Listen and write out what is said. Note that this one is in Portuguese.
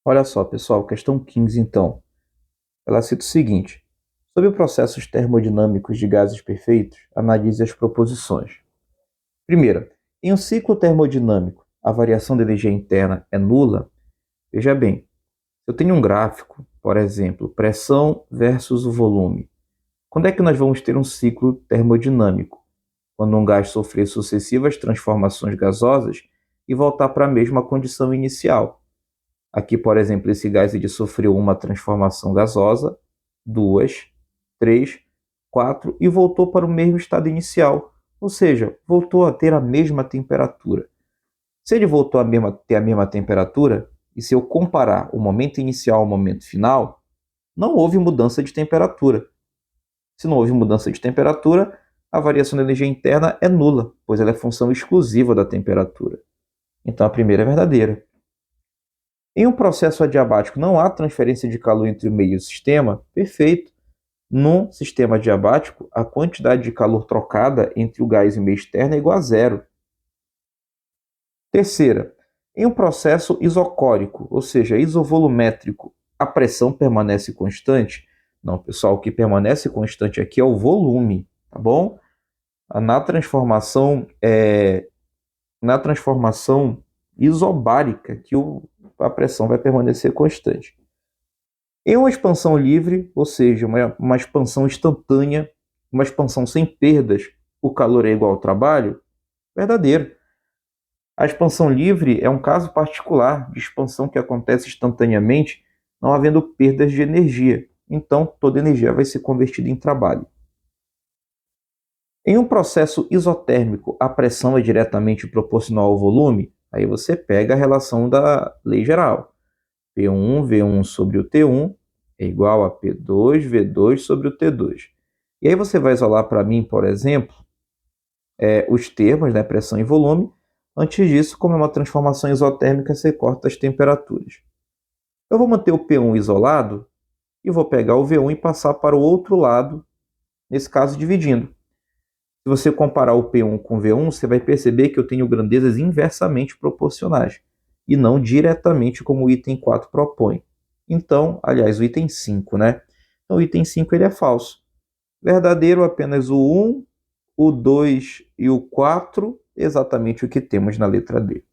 Olha só, pessoal, questão 15, então. Ela cita o seguinte: sobre processos termodinâmicos de gases perfeitos, analise as proposições. Primeira, em um ciclo termodinâmico, a variação da energia interna é nula? Veja bem, eu tenho um gráfico, por exemplo, pressão versus o volume. Quando é que nós vamos ter um ciclo termodinâmico? Quando um gás sofrer sucessivas transformações gasosas e voltar para a mesma condição inicial. Aqui, por exemplo, esse gás ele sofreu uma transformação gasosa, duas, três, quatro e voltou para o mesmo estado inicial, ou seja, voltou a ter a mesma temperatura. Se ele voltou ter a mesma temperatura, e se eu comparar o momento inicial ao momento final, não houve mudança de temperatura. Se não houve mudança de temperatura, a variação da energia interna é nula, pois ela é função exclusiva da temperatura. Então a primeira é verdadeira. Em um processo adiabático não há transferência de calor entre o meio e o sistema? Perfeito. Num sistema adiabático, a quantidade de calor trocada entre o gás e o meio externo é igual a zero. Terceira, em um processo isocórico, ou seja, isovolumétrico, a pressão permanece constante? Não, pessoal, o que permanece constante aqui é o volume, tá bom? Na transformação, na transformação isobárica, que a pressão vai permanecer constante. Em uma expansão livre, ou seja, uma expansão instantânea, uma expansão sem perdas, o calor é igual ao trabalho? Verdadeiro. A expansão livre é um caso particular de expansão que acontece instantaneamente, não havendo perdas de energia. Então, toda energia vai ser convertida em trabalho. Em um processo isotérmico, a pressão é diretamente proporcional ao volume? Aí você pega a relação da lei geral. P1, V1 sobre o T1 é igual a P2, V2 sobre o T2. E aí você vai isolar para mim, por exemplo, os termos, né, pressão e volume. Antes disso, como é uma transformação isotérmica, você corta as temperaturas. Eu vou manter o P1 isolado e vou pegar o V1 e passar para o outro lado, nesse caso dividindo. Se você comparar o P1 com o V1, você vai perceber que eu tenho grandezas inversamente proporcionais e não diretamente como o item 4 propõe. Então, aliás, o item 5, né? Então, o item 5 ele é falso. Verdadeiro apenas o 1, o 2 e o 4, exatamente o que temos na letra D.